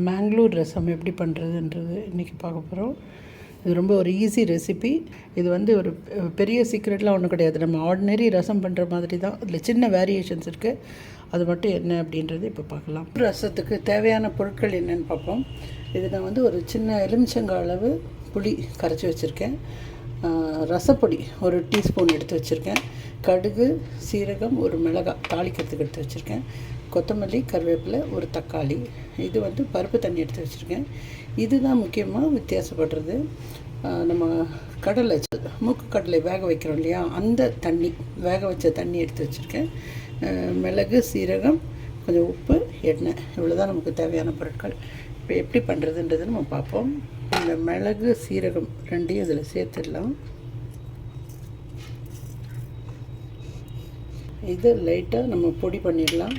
மேங்களூர் ரசம் எப்படி பண்ணுறதுன்றது இன்றைக்கி பார்க்க போகிறோம். இது ரொம்ப ஒரு ஈஸி ரெசிபி. இது வந்து ஒரு பெரிய சீக்ரெட்லாம் ஒன்றும் கிடையாது. நம்ம ஆர்டினரி ரசம் பண்ணுற மாதிரி தான். அதில் சின்ன வேரியேஷன்ஸ் இருக்குது. அது மட்டும் என்ன அப்படின்றது இப்போ பார்க்கலாம். ரசத்துக்கு தேவையான பொருட்கள் என்னென்னு பார்ப்போம். இது நான் வந்து ஒரு சின்ன எலுமிச்சங்காய் அளவு புளி கரைச்சி வச்சுருக்கேன். ரசப்பொடி ஒரு டீஸ்பூன் எடுத்து வச்சுருக்கேன். கடுகு, சீரகம், ஒரு மிளகாய் தாளிக்கிறதுக்கு எடுத்து வச்சுருக்கேன். கொத்தமல்லி, கருவேப்பிலை, ஒரு தக்காளி. இது வந்து பருப்பு தண்ணி எடுத்து வச்சுருக்கேன். இதுதான் முக்கியமாக வித்தியாசப்படுறது. நம்ம கடலை மூக்கு கடலை வேக வைக்கிறோம் இல்லையா, அந்த தண்ணி வேக வச்ச தண்ணி எடுத்து வச்சுருக்கேன். மிளகு, சீரகம், கொஞ்சம் உப்பு, எண்ணெய், இவ்வளோ தான் நமக்கு தேவையான பொருட்கள். இப்போ எப்படி பண்ணுறதுன்றது நம்ம பார்ப்போம். இந்த மிளகு, சீரகம் ரெண்டையும் இதில் சேர்த்துடலாம். இதை லைட்டாக நம்ம பொடி பண்ணிடலாம்.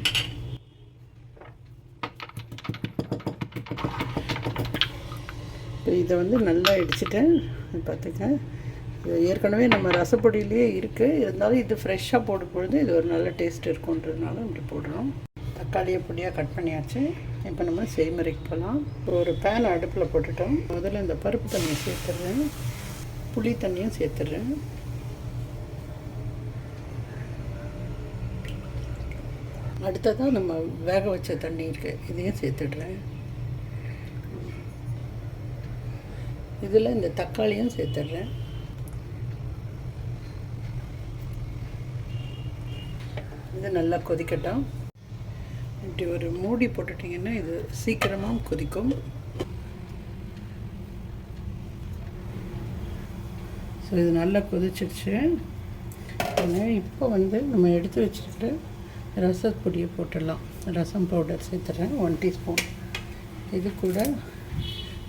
இப்போ இதை வந்து நல்லா இடிச்சிட்டேன். பார்த்துக்க, இது ஏற்கனவே நம்ம ரசப்பொடியிலே இருக்குது. இருந்தாலும் இது ஃப்ரெஷ்ஷாக போடும் பொழுது இது ஒரு நல்ல டேஸ்ட் இருக்குன்றதுனால இப்படி போடுறோம். தக்காளியை பொடியாக கட் பண்ணியாச்சு. இப்போ நம்ம செய்முறைக்கு போகலாம். ஒரு பேன் அடுப்பில் போட்டுட்டோம். முதல்ல இந்த பருப்பு தண்ணியை சேர்த்துட்றேன். புளி தண்ணியும் சேர்த்துட்றேன். அடுத்ததாக நம்ம வேக வச்ச தண்ணி இருக்குது, இதையும் சேர்த்துடுறேன். இதில் இந்த தக்காளியும் சேர்த்துட்றேன். இது நல்லா கொதிக்கட்டும். இப்படி ஒரு மூடி போட்டுட்டிங்கன்னா இது சீக்கிரமாக கொதிக்கும். ஸோ இது நல்லா கொதிச்சிடுச்சு. இப்போ வந்து நம்ம எடுத்து வச்சுருக்கிற ரசப்பொடியை போட்டுடலாம். ரசம் பவுடர் சேர்த்துட்றேன் 1 டீஸ்பூன். இது கூட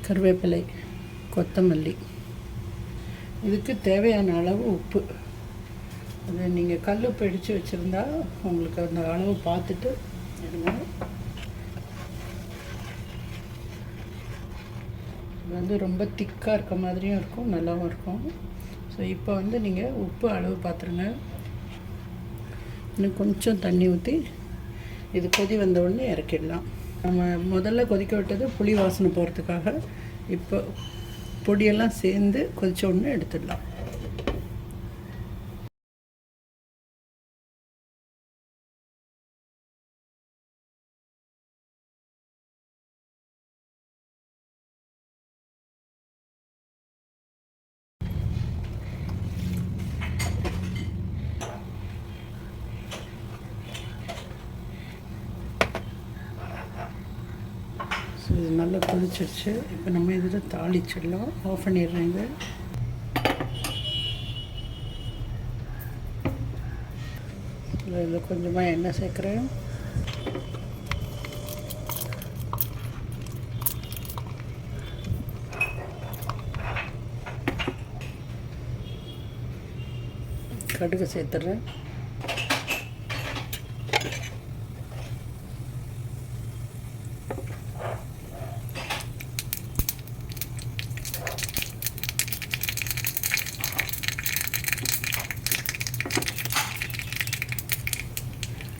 கருவேப்பிலை, கொத்தமல்லி, இதுக்கு தேவையான அளவு உப்பு. அது நீங்கள் கல் உப்பு அடித்து வச்சுருந்தா உங்களுக்கு அந்த அளவு பார்த்துட்டு எடுங்க. இது வந்து ரொம்ப திக்காக இருக்க மாதிரியும் இருக்கும், நல்லாவும் இருக்கும். ஸோ இப்போ வந்து நீங்கள் உப்பு அளவு பார்த்துருங்க. இன்னும் கொஞ்சம் தண்ணி ஊற்றி இது கொதி வந்த உடனே இறக்கிடலாம். நம்ம முதல்ல கொதிக்க விட்டது புளி வாசனை போகிறதுக்காக. இப்போ பொடியெல்லாம் சேர்ந்து கொதித்த உடனே எடுத்துடலாம். இது நல்லா கொதிச்சிருச்சு. இப்போ நம்ம இதில் தாளிச்சிடலாம். ஆஃப் பண்ணிடுறேன். இதில் கொஞ்சமாக எண்ணெய் சேர்க்குறேன். கடுகு சேர்த்துட்றேன்.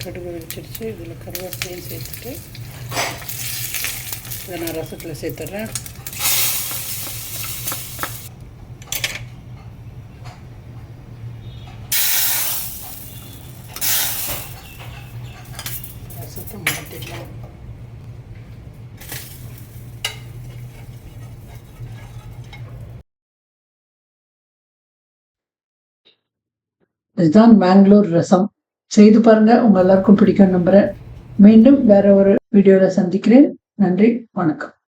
கடுகு வெடிச்சிடுச்சு. இதில் கருவேப்பிலையும் சேர்த்துட்டு இதை நான் ரசத்தில் சேர்த்துட்றேன். ரசத்தை மாற்றிடலாம். இதுதான் மேங்களூர் ரசம். செய்து பாருங்க, உங்க எல்லாருக்கும் பிடிக்கும் நம்புறேன். மீண்டும் வேற ஒரு வீடியோல சந்திக்கிறேன். நன்றி, வணக்கம்.